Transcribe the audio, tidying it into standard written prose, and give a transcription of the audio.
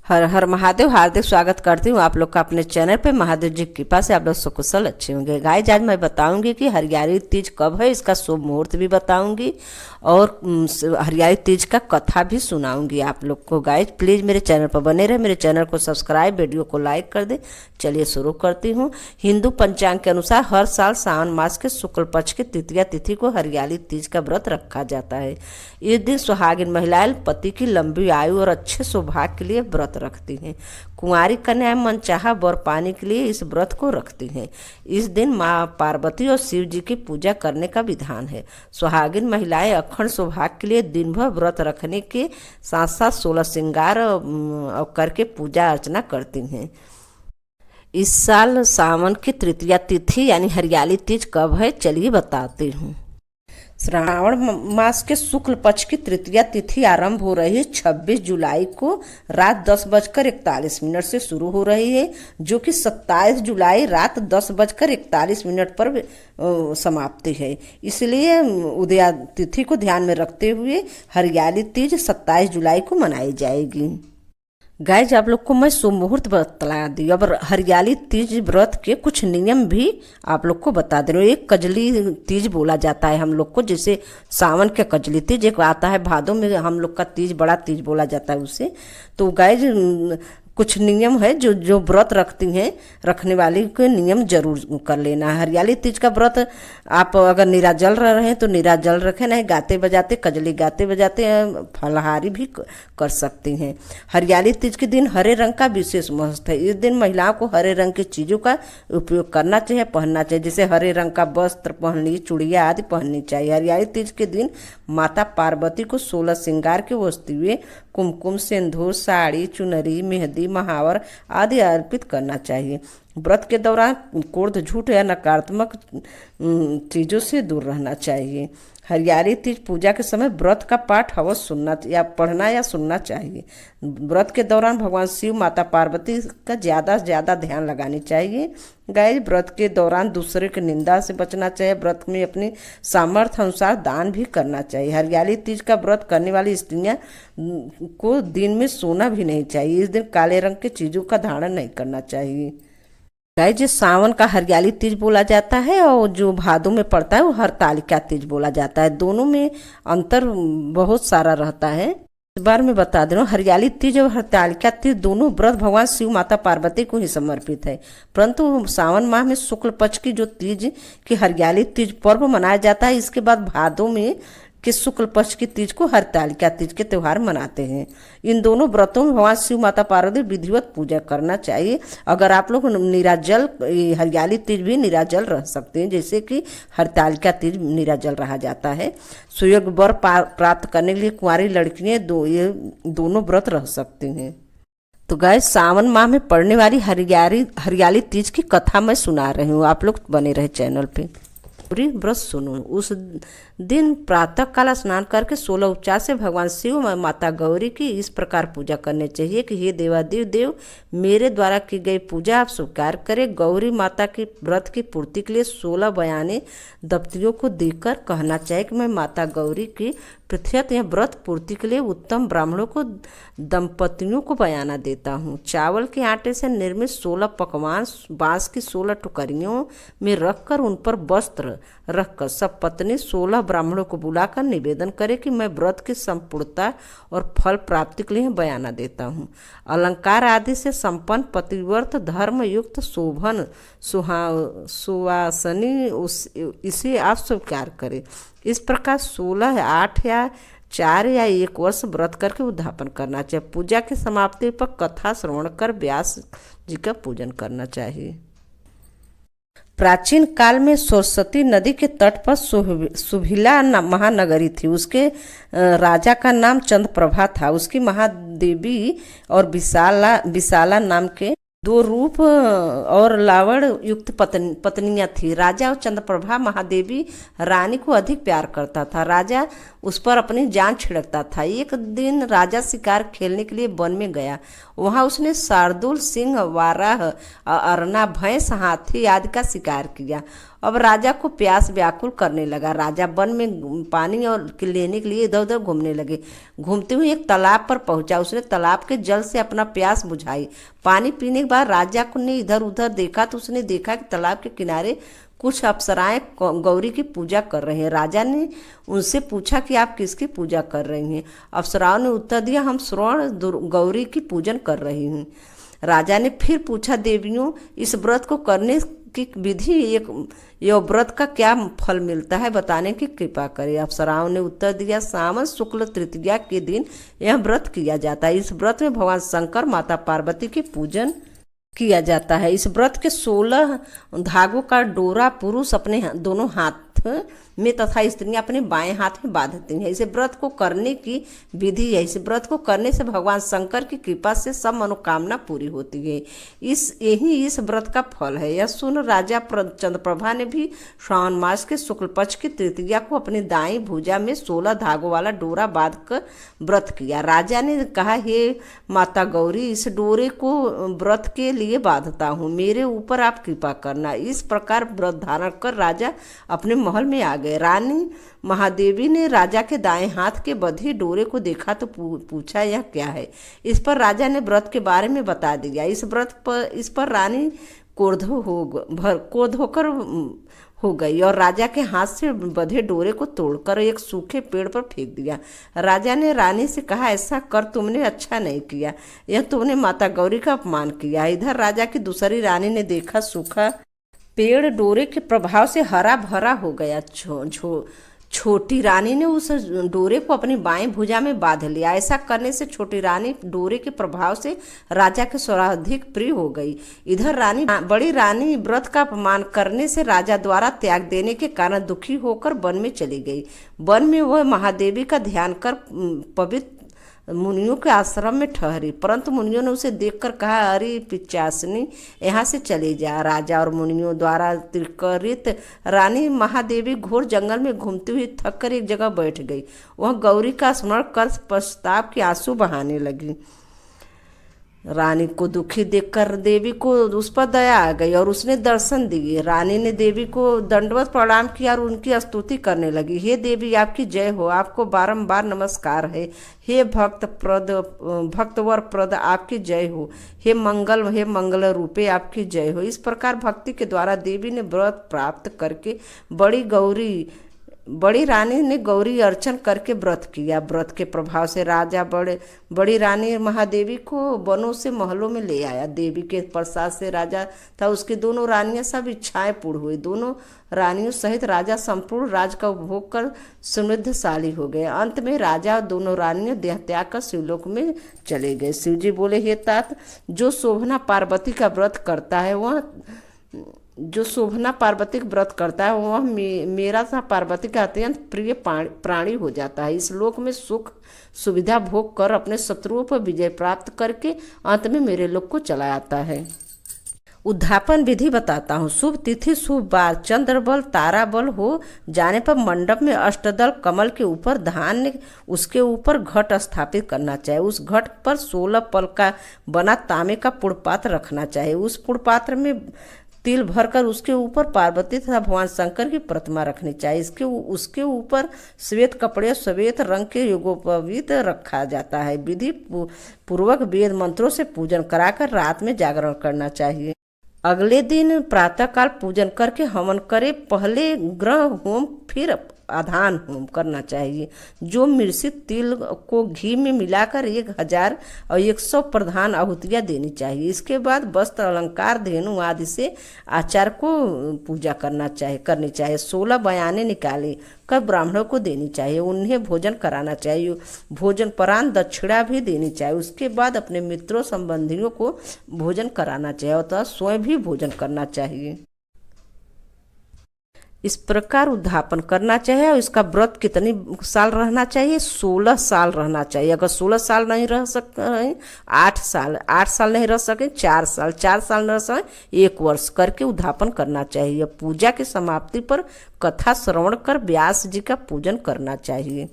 हर हर महादेव। हार्दिक स्वागत करती हूँ आप लोग का अपने चैनल पे। महादेव जी की कृपा से आप लोग सुकुशल अच्छे होंगे। गाइज आज मैं बताऊंगी कि हरियाली तीज कब है, इसका शुभ मुहूर्त भी बताऊंगी और हरियाली तीज का कथा भी सुनाऊंगी आप लोग को। गाइज प्लीज़ मेरे चैनल पर बने रहे, मेरे चैनल को सब्सक्राइब, वीडियो को लाइक कर दे। चलिए शुरू करती हूँ। हिंदू पंचांग के अनुसार हर साल सावन मास के शुक्ल पक्ष की तृतीया तिथि को हरियाली तीज का व्रत रखा जाता है। इस दिन सुहागिन महिलाएं पति की लंबी आयु और अच्छे सौभाग्य के लिए व्रत रखती हैं। कुंवारी कन्याएं मनचाहा वर पाने के लिए इस व्रत को रखती हैं। इस दिन मां पार्वती और शिव जी की पूजा करने का विधान है। सुहागिन महिलाएं अखंड सौभाग्य के लिए दिन भर व्रत रखने के साथ साथ 16 श्रृंगार करके पूजा अर्चना करती हैं। इस साल सावन की तृतीया तिथि यानी हरियाली तीज कब है, चलिए बताती हूँ। श्रावण मास के शुक्ल पक्ष की तृतीया तिथि आरंभ हो रही है 26 जुलाई को रात 10:41 से शुरू हो रही है, जो कि 27 जुलाई रात 10:41 पर समाप्ति है। इसलिए उदया तिथि को ध्यान में रखते हुए हरियाली तीज 27 जुलाई को मनाई जाएगी। गाइज आप लोग को मैं शुभ मुहूर्त बतला दी। अब हरियाली तीज व्रत के कुछ नियम भी आप लोग को बता दे रहे हो। एक कजली तीज बोला जाता है हम लोग को, जैसे सावन के कजली तीज एक आता है, भादों में हम लोग का तीज बड़ा तीज बोला जाता है उसे। तो गाइज कुछ नियम है जो जो व्रत रखती हैं, रखने वाली के नियम जरूर कर लेना है। हरियाली तीज का व्रत आप अगर निराजल रह रहे हैं तो निराजल रखें, नहीं गाते बजाते कजली गाते बजाते फलाहारी भी कर सकती हैं। हरियाली तीज के दिन हरे रंग का विशेष महत्व है। इस दिन महिलाओं को हरे रंग की चीज़ों का उपयोग करना चाहिए, पहनना चाहिए। जैसे हरे रंग का वस्त्र पहननी, चूड़ियाँ आदि पहननी चाहिए। हरियाली तीज के दिन माता पार्वती को 16 श्रृंगार की वस्तुएं कुमकुम, सिंदूर, साड़ी, चुनरी, मेहंदी, महावर आदि अर्पित करना चाहिए। व्रत के दौरान क्रोध, झूठ या नकारात्मक चीज़ों से दूर रहना चाहिए। हरियाली तीज पूजा के समय व्रत का पाठ अवश्य सुनना या पढ़ना या सुनना चाहिए। व्रत के दौरान भगवान शिव, माता पार्वती का ज़्यादा से ज़्यादा ध्यान लगानी चाहिए। गाइस व्रत के दौरान दूसरे की निंदा से बचना चाहिए। व्रत में अपनी सामर्थ्य अनुसार दान भी करना चाहिए। हरियाली तीज का व्रत करने वाली स्त्रियां को दिन में सोना भी नहीं चाहिए। इस दिन काले रंग की चीज़ों का धारण नहीं करना चाहिए। गाइस जो सावन का हरियाली तीज बोला जाता है और जो भादों में पड़ता है वो हरतालिका तीज बोला जाता है। दोनों में अंतर बहुत सारा रहता है। इस बार मैं बता दे रहा हूँ, हरियाली तीज और हरतालिका तीज दोनों व्रत भगवान शिव, माता पार्वती को ही समर्पित है। परंतु सावन माह में शुक्ल पक्ष की जो तीज की हरियाली तीज पर्व मनाया जाता है, इसके बाद भादों में कि शुक्ल पक्ष की तीज को हरतालिका तीज के त्यौहार मनाते हैं। इन दोनों व्रतों में भगवान शिव, माता पार्वती विधिवत पूजा करना चाहिए। अगर आप लोग निराजल, हरियाली तीज भी निराजल रह सकते हैं, जैसे कि हरतालिका तीज निराजल रहा जाता है। सुयोग वर प्राप्त करने के लिए कुंवारी लड़कियां ये दोनों व्रत रह सकती हैं। तो गाइस सावन माह में पड़ने वाली हरियाली तीज की कथा मैं सुना रही हूँ, आप लोग बने रहे चैनल पे। व्रत सुनो। उस दिन प्रातः काल स्नान करके 16 उपचार से भगवान शिव और माता गौरी की इस प्रकार पूजा करनी चाहिए कि हे देवादिदेव देव, मेरे द्वारा की गई पूजा आप स्वीकार करें। गौरी माता की व्रत की पूर्ति के लिए 16 बयाने दंपतियों को देकर कहना चाहिए कि मैं माता गौरी की प्रत्यत या व्रत पूर्ति के लिए उत्तम ब्राह्मणों को दंपतियों को बयाना देता हूँ। चावल के आटे से निर्मित 16 पकवान बांस की 16 टुकड़ियों में रखकर उन पर वस्त्र रखकर सब पत्नी 16 ब्राह्मणों को बुलाकर निवेदन करे कि मैं व्रत की संपूर्णता और फल प्राप्ति के लिए बयाना देता हूँ। अलंकार आदि से संपन्न पतिव्रत धर्म युक्त शोभन सुवासनी इसे आप स्वीकार करें। इस प्रकार 16, 8 या 4 या 1 वर्ष व्रत करके उद्यापन करना चाहिए। पूजा की समाप्ति पर कथा श्रवण कर व्यास जी का पूजन करना चाहिए। प्राचीन काल में सरस्वती नदी के तट पर सुभिला महानगरी थी। उसके राजा का नाम चंद्रप्रभा था। उसकी महादेवी और विशाला नाम के 2 रूप और लावण युक्त पत्नियां थी। राजा और चंद्रप्रभा महादेवी रानी को अधिक प्यार करता था। राजा उस पर अपनी जान छिड़कता था। एक दिन राजा शिकार खेलने के लिए वन में गया। वहां उसने शार्दूल, सिंह, वाराह, अरना, भैंस, हाथी आदि का शिकार किया अब राजा को प्यास व्याकुल करने लगा। राजा वन में पानी और लेने के लिए इधर उधर घूमने लगे। घूमते हुए एक तालाब पर पहुंचा। उसने तालाब के जल से अपना प्यास बुझाई। पानी पीने के बाद राजा को ने इधर उधर देखा तो उसने देखा कि तालाब के किनारे कुछ अप्सराएं गौरी की पूजा कर रही हैं। राजा ने उनसे पूछा कि आप किसकी पूजा कर रही हैं? अप्सराओं ने उत्तर दिया, हम श्रवण गौरी की पूजन कर रही हूँ। राजा ने फिर पूछा, देवियों, इस व्रत को करने की विधि, यह व्रत का क्या फल मिलता है, बताने की कृपा करें। अप्सराओं ने उत्तर दिया, सावन शुक्ल तृतीया के दिन यह व्रत किया जाता है। इस व्रत में भगवान शंकर, माता पार्वती की पूजन किया जाता है। इस व्रत के 16 धागों का डोरा पुरुष अपने दोनों हाथ में तथा स्त्रियां अपने बाएं हाथ में बांधती हैं। इस व्रत को करने की विधि है। इस व्रत को करने से भगवान शंकर की कृपा से सब मनोकामना पूरी होती है। इस व्रत का फल है। यह सुन राजा चंद्रप्रभा ने भी श्रावण मास के शुक्ल पक्ष की तृतीया को अपनी दाईं भुजा में 16 धागों वाला डोरा बांधकर व्रत किया। राजा ने कहा, हे माता गौरी, इस डोरे को व्रत के लिए बांधता हूँ, मेरे ऊपर आप कृपा करना। इस प्रकार व्रत धारण कर राजा अपने महल में आ गए। रानी महादेवी ने राजा के दाएं हाथ के बंधे डोरे को देखा तो पूछा, यह क्या है? इस पर राजा ने व्रत के बारे में बता दिया। इस पर रानी क्रोध होकर हो गई और राजा के हाथ से बंधे डोरे को तोड़कर एक सूखे पेड़ पर फेंक दिया। राजा ने रानी से कहा, ऐसा कर तुमने अच्छा नहीं किया, यह तुमने माता गौरी का अपमान किया। इधर राजा की दूसरी रानी ने देखा, सूखा पेड़ डोरे के प्रभाव से हरा भरा हो गया। छोटी रानी ने उस डोरे को अपनी बाएं भुजा में बांध लिया। ऐसा करने से छोटी रानी डोरे के प्रभाव से राजा के सर्वाधिक प्रिय हो गई। इधर बड़ी रानी व्रत का अपमान करने से राजा द्वारा त्याग देने के कारण दुखी होकर वन में चली गई। वन में वह महादेवी का ध्यान कर पवित्र मुनियों के आश्रम में ठहरी, परंतु मुनियों ने उसे देखकर कहा, अरे पिचासनी, यहाँ से चले जा। राजा और मुनियों द्वारा तिरस्कृत रानी महादेवी घोर जंगल में घूमती हुई थक कर एक जगह बैठ गई। वह गौरी का स्मरण कर पश्चाताप के आंसू बहाने लगी। रानी को दुखी देखकर देवी को उस पर दया आ गई और उसने दर्शन दिए। रानी ने देवी को दंडवत प्रणाम किया और उनकी स्तुति करने लगी। हे देवी, आपकी जय हो, आपको बारंबार नमस्कार है। हे भक्तवर प्रद आपकी जय हो। हे मंगल रूपे आपकी जय हो। इस प्रकार भक्ति के द्वारा देवी ने व्रत प्राप्त करके बड़ी रानी ने गौरी अर्चन करके व्रत किया। व्रत के प्रभाव से राजा बड़ी रानी महादेवी को वनों से महलों में ले आया। देवी के प्रसाद से राजा था उसकी दोनों रानियां सब इच्छाएं पूर्ण हुई। दोनों रानियों सहित राजा संपूर्ण राज का उपभोग कर समृद्धशाली हो गए। अंत में राजा और दोनों रानियां देह त्याग कर शिवलोक में चले गए। शिवजी बोले, हे तात, जो शोभना पार्वती का व्रत करता है वह मेरा सा पार्वती का अत्यंत प्रिय प्राणी हो जाता है। इस लोक में सुख सुविधा भोग कर अपने शत्रुओं पर विजय प्राप्त करके अंत में मेरे लोक को चला आता है। उद्धापन विधि बताता हूँ। शुभ तिथि, शुभ वार, चंद्र बल, तारा बल हो जाने पर मंडप में अष्टदल कमल के ऊपर धान्य, उसके ऊपर घट स्थापित करना चाहिए। उस घट पर 16 पल का बना तांबे का पुड़पात्र रखना चाहिए। उस पुड़पात्र में तिल भरकर उसके ऊपर पार्वती तथा भगवान शंकर की प्रतिमा रखनी चाहिए। उसके ऊपर श्वेत कपड़े, श्वेत रंग के योगोपवीत रखा जाता है। विधि पूर्वक वेद मंत्रों से पूजन कराकर रात में जागरण करना चाहिए। अगले दिन प्रातःकाल पूजन करके हवन करे। पहले ग्रह होम फिर आधान होम करना चाहिए। जो मिश्रित तिल को घी में मिलाकर 1000 और 100 प्रधान आहुतियाँ देनी चाहिए। इसके बाद वस्त्र, अलंकार, धेनु आदि से आचार्य को पूजा करनी चाहिए। 16 बयाने निकाले कर ब्राह्मणों को देनी चाहिए। उन्हें भोजन कराना चाहिए। भोजन परांत दक्षिणा भी देनी चाहिए। उसके बाद अपने मित्रों संबंधियों को भोजन कराना चाहिए और स्वयं भी भोजन करना चाहिए। इस प्रकार उद्धापन करना चाहिए। और इसका व्रत कितनी साल रहना चाहिए? 16 साल रहना चाहिए। अगर 16 साल नहीं रह सके, 8 साल नहीं रह सके, 4 साल नहीं रह सके, 1 वर्ष करके उद्धापन करना चाहिए। पूजा की समाप्ति पर कथा श्रवण कर व्यास जी का पूजन करना चाहिए।